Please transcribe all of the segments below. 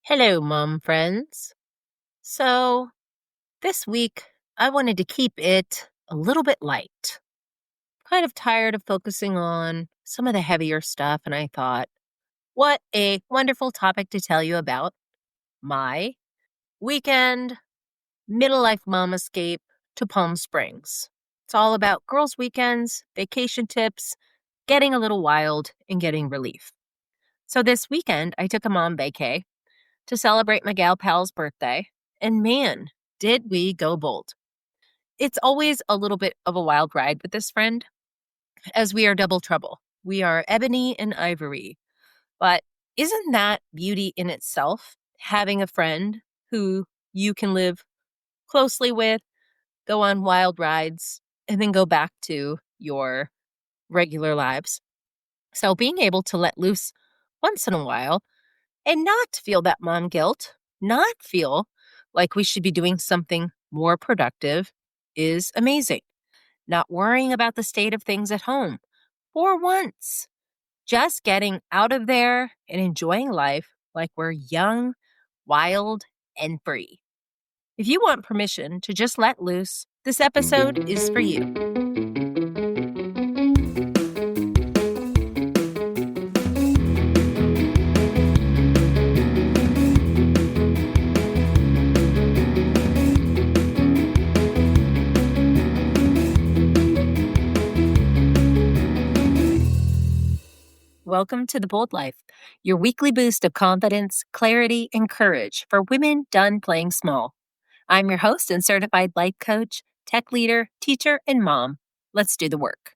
Hello, mom friends. So, this week I wanted to keep it a little bit light. Kind of tired of focusing on some of the heavier stuff, and I thought, what a wonderful topic to tell you about my weekend middle life mom escape to Palm Springs. It's all about girls' weekends, vacation tips, getting a little wild, and getting relief. So, this weekend I took a mom vacay to celebrate my gal pal's birthday. And man, did we go bold. It's always a little bit of a wild ride with this friend, as we are double trouble. We are ebony and ivory. But isn't that beauty in itself, having a friend who you can live closely with, go on wild rides, and then go back to your regular lives? So being able to let loose once in a while and not feel that mom guilt, not feel like we should be doing something more productive is amazing. Not worrying about the state of things at home for once. Just getting out of there and enjoying life like we're young, wild, and free. If you want permission to just let loose, this episode is for you. Welcome to The Bold Life, your weekly boost of confidence, clarity, and courage for women done playing small. I'm your host and certified life coach, tech leader, teacher, and mom. Let's do the work.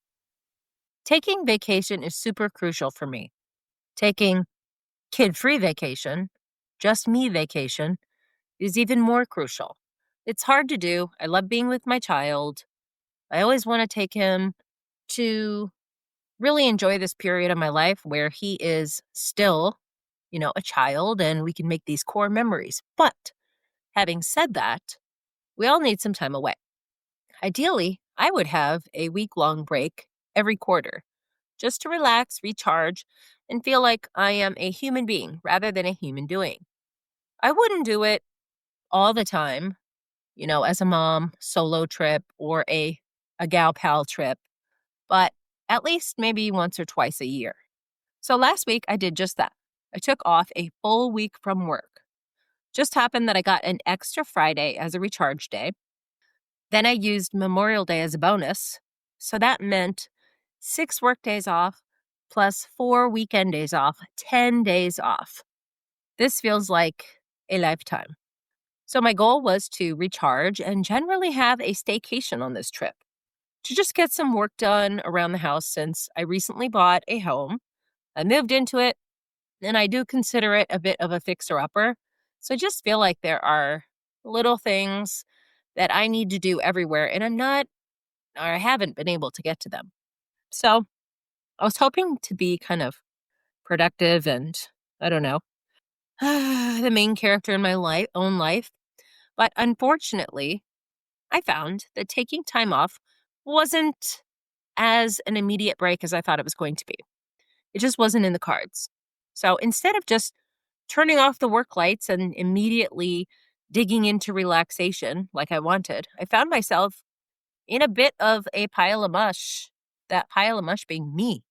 Taking vacation is super crucial for me. Taking kid-free vacation, just me vacation, is even more crucial. It's hard to do. I love being with my child. I always want to take him to really enjoy this period of my life where he is still, a child and we can make these core memories. But having said that, we all need some time away. Ideally, I would have a week-long break every quarter just to relax, recharge, and feel like I am a human being rather than a human doing. I wouldn't do it all the time, as a mom, solo trip, or a gal pal trip, but at least maybe once or twice a year. So last week, I did just that. I took off a full week from work. Just happened that I got an extra Friday as a recharge day. Then I used Memorial Day as a bonus. So that meant 6 work days off plus 4 weekend days off, 10 days off. This feels like a lifetime. So my goal was to recharge and generally have a staycation on this trip, to just get some work done around the house since I recently bought a home. I moved into it, and I do consider it a bit of a fixer-upper. So I just feel like there are little things that I need to do everywhere, and I haven't been able to get to them. So I was hoping to be kind of productive and, I don't know, the main character in my own life. But unfortunately, I found that taking time off wasn't as an immediate break as I thought it was going to be. It just wasn't in the cards. So instead of just turning off the work lights and immediately digging into relaxation like I wanted, I found myself in a bit of a pile of mush, that pile of mush being me.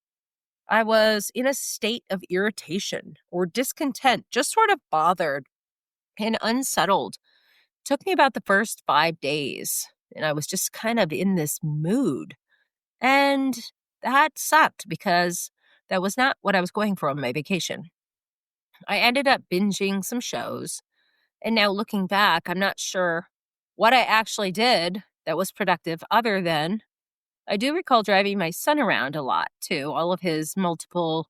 I was in a state of irritation or discontent, just sort of bothered and unsettled. It took me about the first 5 days, and I was just kind of in this mood. And that sucked because that was not what I was going for on my vacation. I ended up binging some shows, and now looking back, I'm not sure what I actually did that was productive other than I do recall driving my son around a lot too, all of his multiple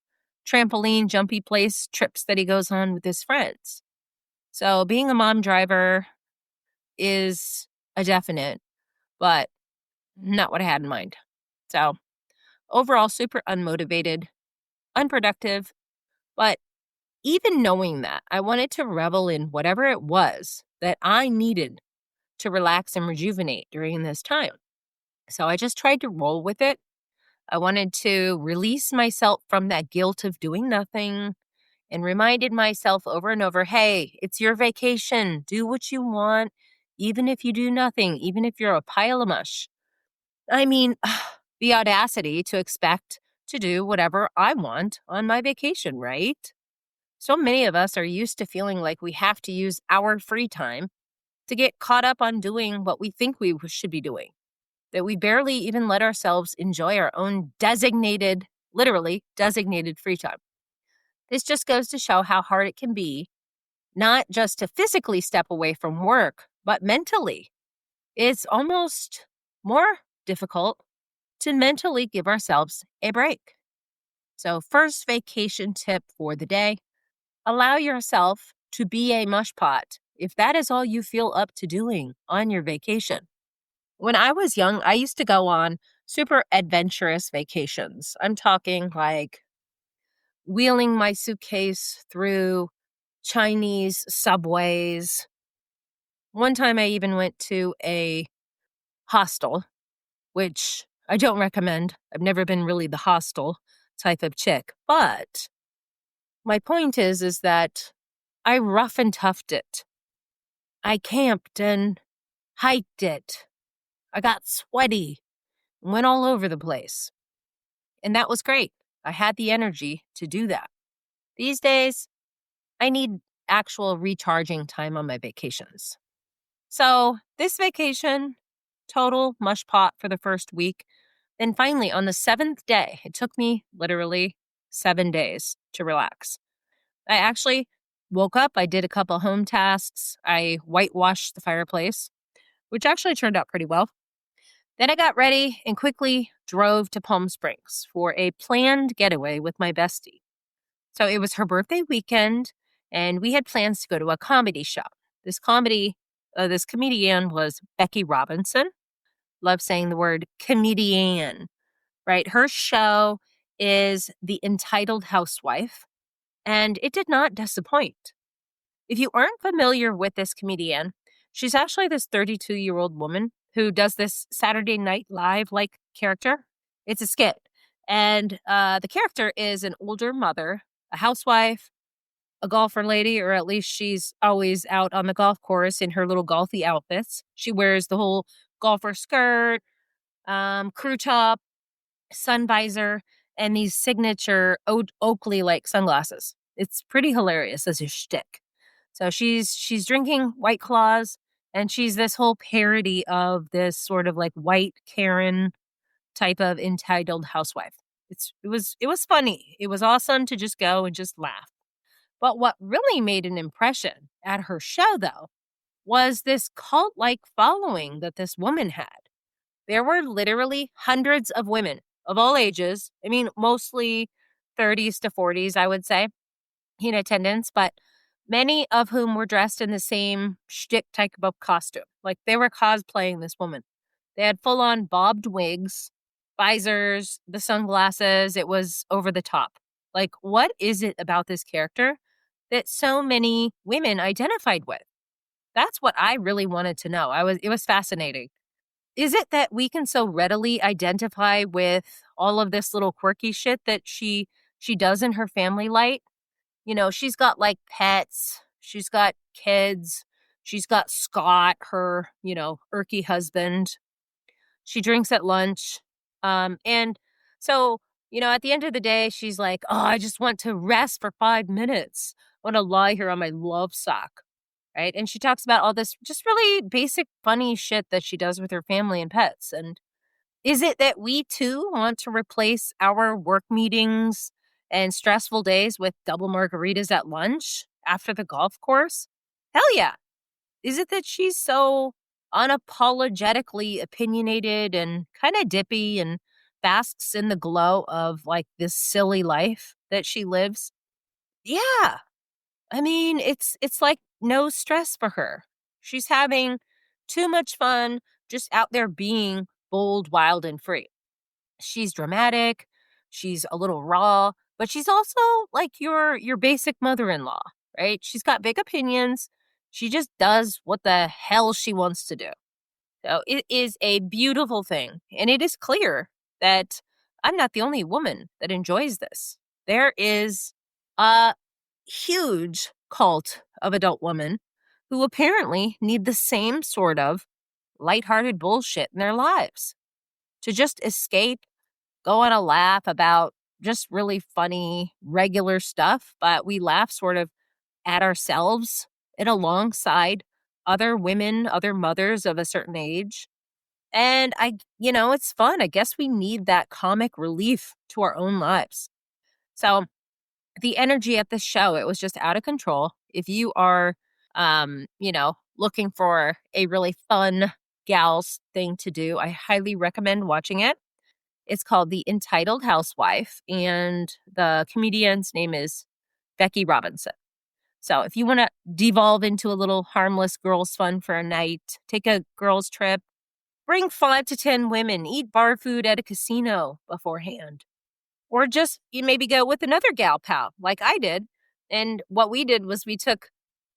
trampoline, jumpy place trips that he goes on with his friends. So being a mom driver is a definite, but not what I had in mind. So overall, super unmotivated, unproductive, but even knowing that, I wanted to revel in whatever it was that I needed to relax and rejuvenate during this time. So I just tried to roll with it. I wanted to release myself from that guilt of doing nothing and reminded myself over and over, hey, it's your vacation. Do what you want, even if you do nothing, even if you're a pile of mush. I mean, the audacity to expect to do whatever I want on my vacation, right? So many of us are used to feeling like we have to use our free time to get caught up on doing what we think we should be doing, that we barely even let ourselves enjoy our own literally designated free time. This just goes to show how hard it can be, not just to physically step away from work, but mentally. It's almost more difficult to mentally give ourselves a break. So, first vacation tip for the day: allow yourself to be a mush pot if that is all you feel up to doing on your vacation. When I was young, I used to go on super adventurous vacations. I'm talking like wheeling my suitcase through Chinese subways. One time I even went to a hostel, which I don't recommend. I've never been really the hostel type of chick. But my point is that I rough and toughed it. I camped and hiked it. I got sweaty, went all over the place. And that was great. I had the energy to do that. These days, I need actual recharging time on my vacations. So this vacation, total mush pot for the first week. Then finally, on the 7th day, it took me literally 7 days to relax. I actually woke up, I did a couple home tasks, I whitewashed the fireplace, which actually turned out pretty well. Then I got ready and quickly drove to Palm Springs for a planned getaway with my bestie. So it was her birthday weekend, and we had plans to go to a comedy show. This comedian was Becky Robinson. Love saying the word comedian, right? Her show is the Entitled Housewife, and it did not disappoint. If you aren't familiar with this comedian, she's actually this 32-year-old woman who does this Saturday Night Live like character. It's a skit. And the character is an older mother, a housewife, a golfer lady, or at least she's always out on the golf course in her little golfy outfits. She wears the whole golfer skirt, crew top, sun visor, and these signature Oakley-like sunglasses. It's pretty hilarious as a shtick. So she's drinking White Claws, and she's this whole parody of this sort of like white Karen type of entitled housewife. It was funny. It was awesome to just go and just laugh. But what really made an impression at her show, though, was this cult-like following that this woman had. There were literally hundreds of women of all ages. I mean, mostly 30s to 40s, I would say, in attendance, but many of whom were dressed in the same shtick type of costume. Like they were cosplaying this woman. They had full-on bobbed wigs, visors, the sunglasses. It was over the top. Like, what is it about this character that so many women identified with? That's what I really wanted to know. It was fascinating. Is it that we can so readily identify with all of this little quirky shit that she does in her family life? You know, she's got like pets, she's got kids, she's got Scott, her, irky husband. She drinks at lunch. And so, at the end of the day, she's like, oh, I just want to rest for 5 minutes. I want to lie here on my love sock. Right. And she talks about all this just really basic, funny shit that she does with her family and pets. And is it that we too want to replace our work meetings and stressful days with double margaritas at lunch after the golf course? Hell yeah. Is it that she's so unapologetically opinionated and kind of dippy and basks in the glow of like this silly life that she lives? Yeah. I mean, it's like no stress for her. She's having too much fun just out there being bold, wild, and free. She's dramatic, she's a little raw, but she's also like your basic mother-in-law, right? She's got big opinions. She just does what the hell she wants to do. So it is a beautiful thing, and it is clear that I'm not the only woman that enjoys this. There is a huge cult of adult women who apparently need the same sort of lighthearted bullshit in their lives to just escape, go on a laugh about just really funny, regular stuff, but we laugh sort of at ourselves and alongside other women, other mothers of a certain age. And it's fun. I guess we need that comic relief to our own lives. So the energy at this show, it was just out of control. If you are, looking for a really fun gals thing to do, I highly recommend watching it. It's called The Entitled Housewife, and the comedian's name is Becky Robinson. So if you want to devolve into a little harmless girls' fun for a night, take a girls' trip, bring 5 to 10 women, eat bar food at a casino beforehand. Or just you maybe go with another gal pal like I did. And what we did was we took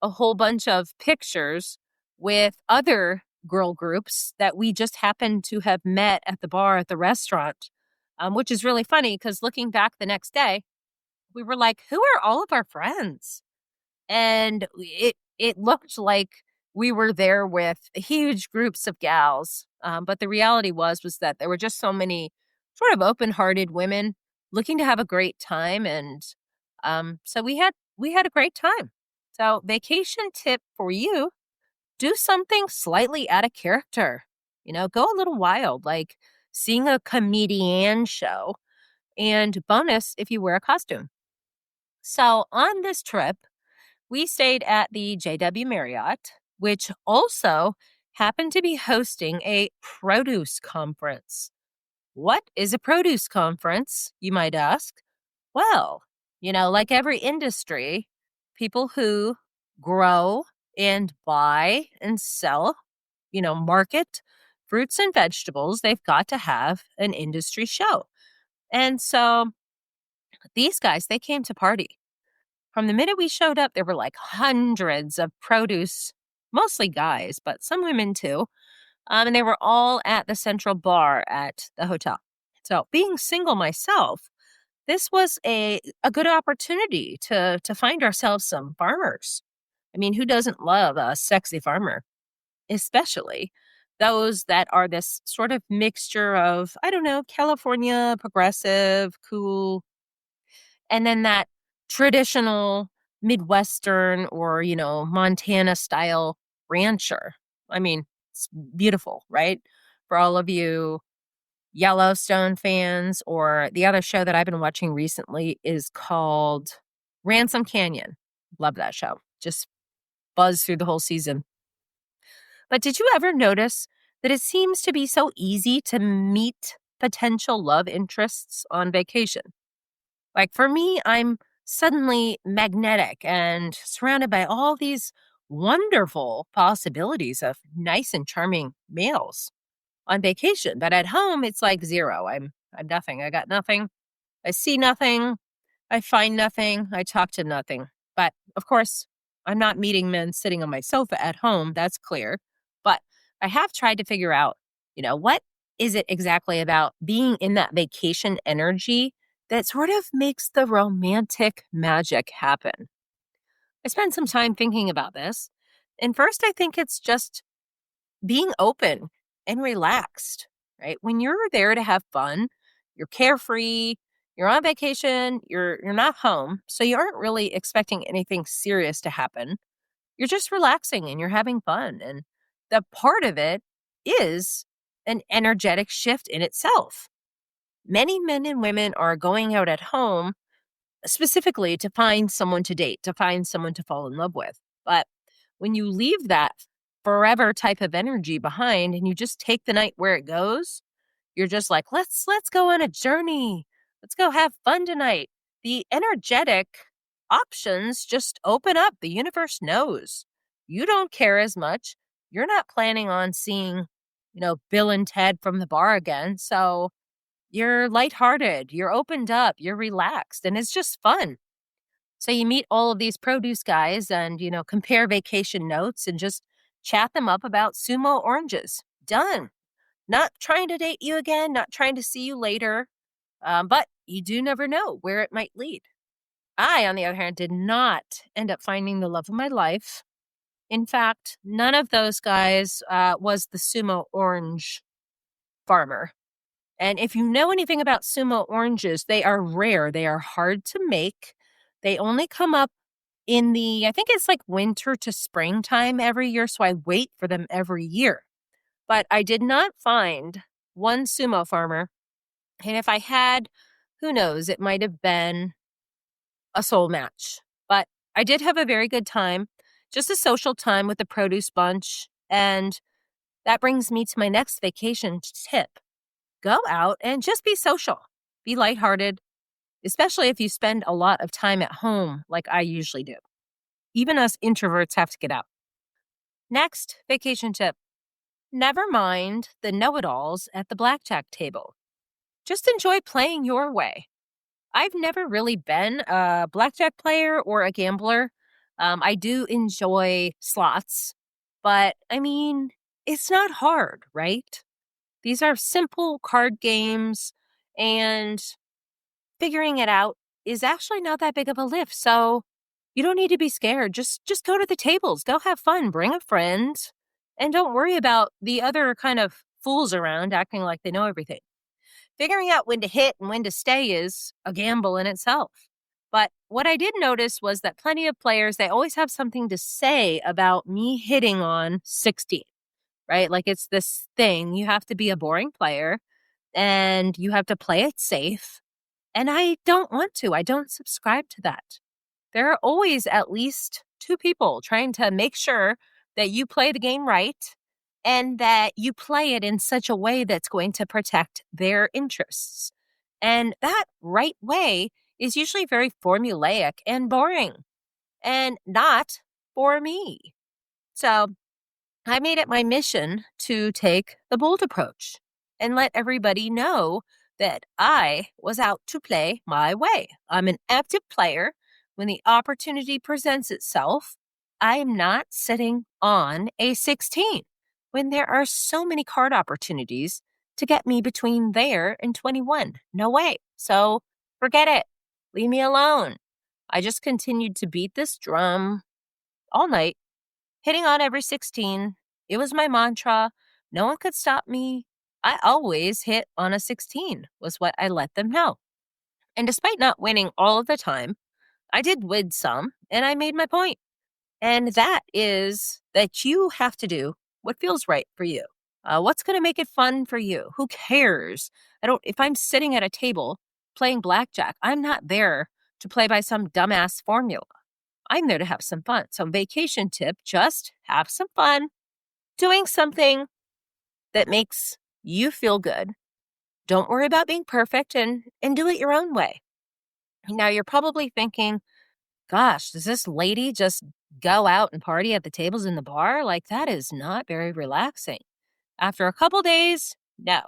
a whole bunch of pictures with other girl groups that we just happened to have met at the bar at the restaurant, which is really funny because looking back the next day, we were like, who are all of our friends? And it looked like we were there with huge groups of gals. But the reality was that there were just so many sort of open-hearted women looking to have a great time. And so we had a great time. So vacation tip for you, do something slightly out of character. Go a little wild, like seeing a comedian show. And bonus if you wear a costume. So on this trip, we stayed at the JW Marriott, which also happened to be hosting a produce conference. What is a produce conference, you might ask? Well, like every industry, people who grow and buy and sell, market fruits and vegetables, they've got to have an industry show. And so these guys, they came to party. From the minute we showed up, there were like hundreds of produce, mostly guys, but some women too. And they were all at the central bar at the hotel. So being single myself, this was a good opportunity to find ourselves some farmers. I mean, who doesn't love a sexy farmer? Especially those that are this sort of mixture of, I don't know, California, progressive, cool, and then that traditional Midwestern or, Montana style rancher. I mean, it's beautiful, right? For all of you Yellowstone fans, or the other show that I've been watching recently is called Ransom Canyon. Love that show. Just buzz through the whole season. But did you ever notice that it seems to be so easy to meet potential love interests on vacation? Like for me, I'm suddenly magnetic and surrounded by all these wonderful possibilities of nice and charming males on vacation. But at home, it's like zero. I'm nothing. I got nothing. I see nothing. I find nothing. I talk to nothing. But of course, I'm not meeting men sitting on my sofa at home. That's clear. But I have tried to figure out, what is it exactly about being in that vacation energy that sort of makes the romantic magic happen? I spent some time thinking about this. And first, I think it's just being open and relaxed, right? When you're there to have fun, you're carefree, you're on vacation, you're not home, so you aren't really expecting anything serious to happen. You're just relaxing and you're having fun. And the part of it is an energetic shift in itself. Many men and women are going out at home specifically to find someone to date, to find someone to fall in love with. But when you leave that forever type of energy behind and you just take the night where it goes, you're just like, let's go on a journey. Let's go have fun tonight. The energetic options just open up. The universe knows. You don't care as much. You're not planning on seeing, Bill and Ted from the bar again. So you're lighthearted, you're opened up, you're relaxed, and it's just fun. So you meet all of these produce guys and, compare vacation notes and just chat them up about sumo oranges. Done. Not trying to date you again, not trying to see you later, but you do never know where it might lead. I, on the other hand, did not end up finding the love of my life. In fact, none of those guys was the sumo orange farmer. And if you know anything about sumo oranges, they are rare. They are hard to make. They only come up in I think it's like winter to springtime every year. So I wait for them every year. But I did not find one sumo farmer. And if I had, who knows, it might have been a soul match. But I did have a very good time, just a social time with the produce bunch. And that brings me to my next vacation tip. Go out and just be social, be lighthearted, especially if you spend a lot of time at home like I usually do. Even us introverts have to get out. Next vacation tip. Never mind the know-it-alls at the blackjack table. Just enjoy playing your way. I've never really been a blackjack player or a gambler. I do enjoy slots, but I mean, it's not hard, right? These are simple card games, and figuring it out is actually not that big of a lift. So you don't need to be scared. Just go to the tables, go have fun, bring a friend, and don't worry about the other kind of fools around acting like they know everything. Figuring out when to hit and when to stay is a gamble in itself. But what I did notice was that plenty of players, they always have something to say about me hitting on 16, right? Like it's this thing. You have to be a boring player and you have to play it safe. And I don't want to. I don't subscribe to that. There are always at least two people trying to make sure that you play the game right and that you play it in such a way that's going to protect their interests. And that right way is usually very formulaic and boring and not for me. So I made it my mission to take the bold approach and let everybody know that I was out to play my way. I'm an active player. When the opportunity presents itself, I'm not sitting on a 16 when there are so many card opportunities to get me between there and 21. No way. So forget it. Leave me alone. I just continued to beat this drum all night, hitting on every 16. It was my mantra. No one could stop me. I always hit on a 16 was what I let them know. And despite not winning all of the time, I did win some and I made my point. And that is that you have to do what feels right for you. What's going to make it fun for you? Who cares? If I'm sitting at a table playing blackjack, I'm not there to play by some dumbass formula. I'm there to have some fun. So vacation tip, just have some fun doing something that makes you feel good. Don't worry about being perfect and do it your own way. Now you're probably thinking, gosh, does this lady just go out and party at the tables in the bar? Like that is not very relaxing. After a couple days, no.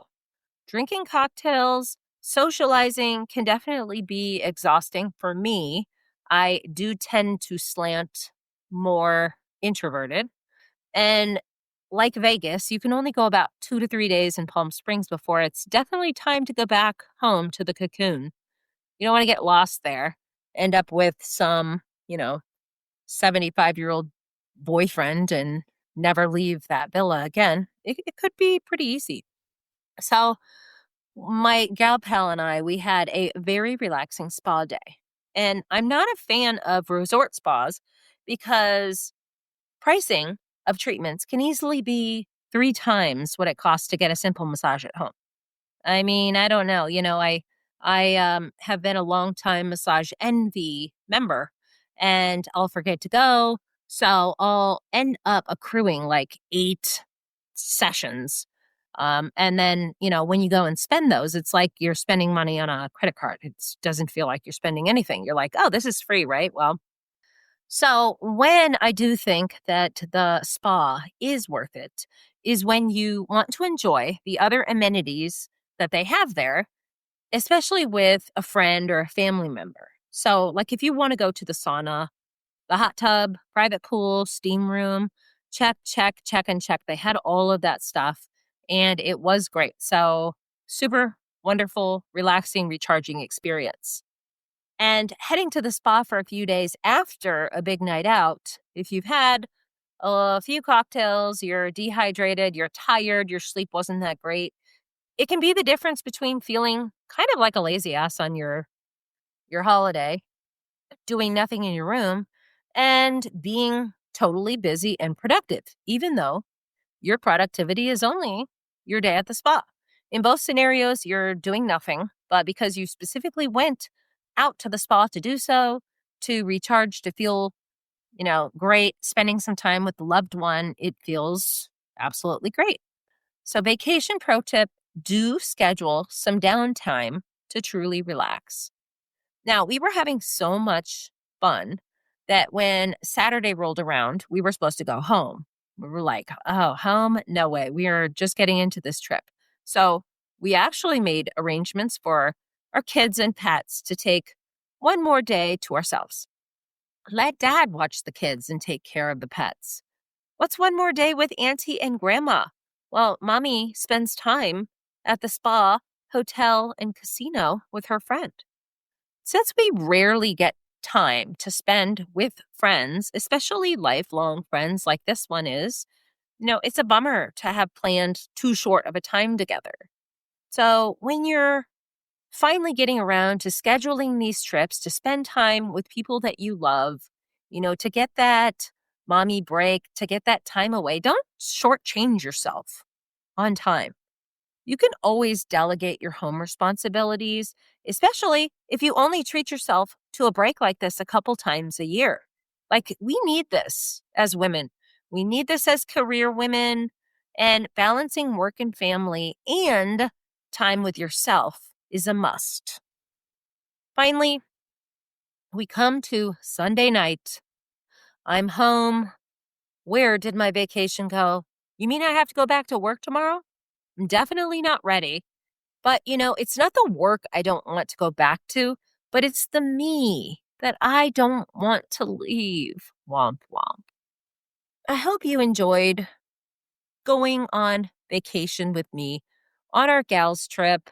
Drinking cocktails, socializing can definitely be exhausting for me. I do tend to slant more introverted. And like Vegas, you can only go about 2 to 3 days in Palm Springs before it's definitely time to go back home to the cocoon. You don't want to get lost there, end up with some, 75-year-old boyfriend and never leave that villa again. It could be pretty easy. So my gal pal and I, we had a very relaxing spa day. And I'm not a fan of resort spas because pricing of treatments can easily be 3 times what it costs to get a simple massage at home. I mean, I don't know. I have been a long time Massage Envy member, and I'll forget to go, so I'll end up accruing like 8 sessions. And then, when you go and spend those, it's like you're spending money on a credit card. It doesn't feel like you're spending anything. You're like, oh, this is free, right? Well, so when I do think that the spa is worth it is when you want to enjoy the other amenities that they have there, especially with a friend or a family member. So like if you want to go to the sauna, the hot tub, private pool, steam room, check, and check. They had all of that stuff and it was great. So super wonderful, relaxing, recharging experience. And heading to the spa for a few days after a big night out, if you've had a few cocktails, you're dehydrated, you're tired, your sleep wasn't that great, it can be the difference between feeling kind of like a lazy ass on your holiday, doing nothing in your room, and being totally busy and productive, even though your productivity is only your day at the spa. In both scenarios, you're doing nothing, but because you specifically went out to the spa to do so, to recharge, to feel, great, spending some time with the loved one, it feels absolutely great. So, vacation pro tip, do schedule some downtime to truly relax. Now, we were having so much fun that when Saturday rolled around, we were supposed to go home. We were like, oh, home? No way. We are just getting into this trip. So we actually made arrangements for our kids and pets to take one more day to ourselves. Let dad watch the kids and take care of the pets. What's one more day with auntie and grandma? Well, mommy spends time at the spa, hotel, and casino with her friend. Since we rarely get time to spend with friends, especially lifelong friends like this one is, it's a bummer to have planned too short of a time together. So when you're finally getting around to scheduling these trips to spend time with people that you love, to get that mommy break, to get that time away, don't shortchange yourself on time. You can always delegate your home responsibilities, especially if you only treat yourself to a break like this a couple times a year. Like, we need this as women. We need this as career women, and balancing work and family and time with yourself is a must. Finally, we come to Sunday night. I'm home. Where did my vacation go? You mean I have to go back to work tomorrow? I'm definitely not ready. But, it's not the work I don't want to go back to, but it's the me that I don't want to leave. Womp womp. I hope you enjoyed going on vacation with me on our gals trip,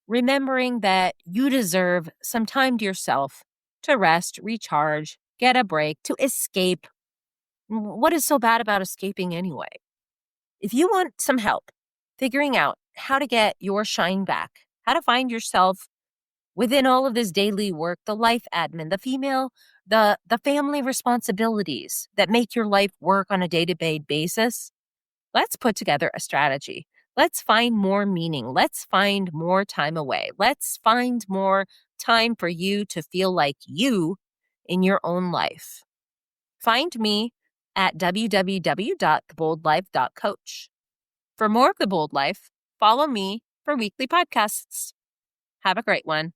remembering that you deserve some time to yourself to rest, recharge, get a break, to escape. What is so bad about escaping anyway? If you want some help figuring out how to get your shine back, how to find yourself within all of this daily work, the life admin, the family responsibilities that make your life work on a day-to-day basis, let's put together a strategy. Let's find more meaning. Let's find more time away. Let's find more time for you to feel like you in your own life. Find me at www.theboldlife.coach. For more of The Bold Life, follow me for weekly podcasts. Have a great one.